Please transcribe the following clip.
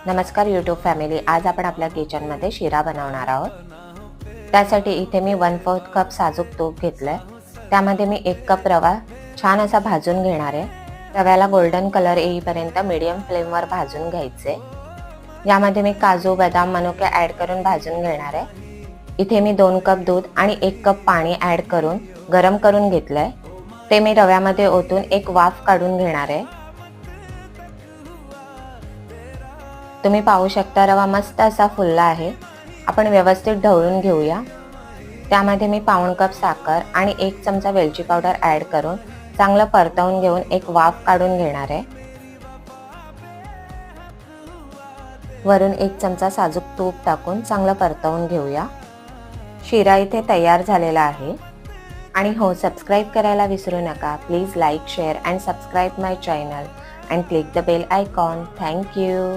नमस्कार YouTube family, आज आपण आपल्या किचनमध्ये शिरा बनवणार आहोत। त्यासाठी इथे मी 1/4 कप साजूक तूप घेतलंय। त्यामध्ये मी 1 कप रवा छान असा भाजून घेणार आहे। रव्याला गोल्डन कलर येईपर्यंत मीडियम फ्लेमवर भाजून घ्यायचे। यामध्ये मी काजू, बदाम, मनुके ॲड करून भाजून घेणार आहे। इथे मी 2 कप दूध आणि 1 कप पाणी ॲड करून गरम करून घेतलंय। ते मी रव्यामध्ये ओतून एक वाफ काढून घेणार आहे। तुम्ही पाहू शकता रवा मस्त असा फुलला आहे। आपण व्यवस्थित ढवळून घेऊया। त्यामध्ये मी पाऊण कप साखर आणि 1 चमचा वेलची पावडर ॲड करून चांगलं परतवून घेऊन एक वाफ काढून घेणार आहे। वरून 1 चमचा साजूक तूप टाकून चांगलं परतवून घेऊया। शिरा इथे तयार झालेला आहे। आणि हो, सबस्क्राइब करायला विसरू नका। Please like, share and subscribe my channel and click the bell icon. Thank you.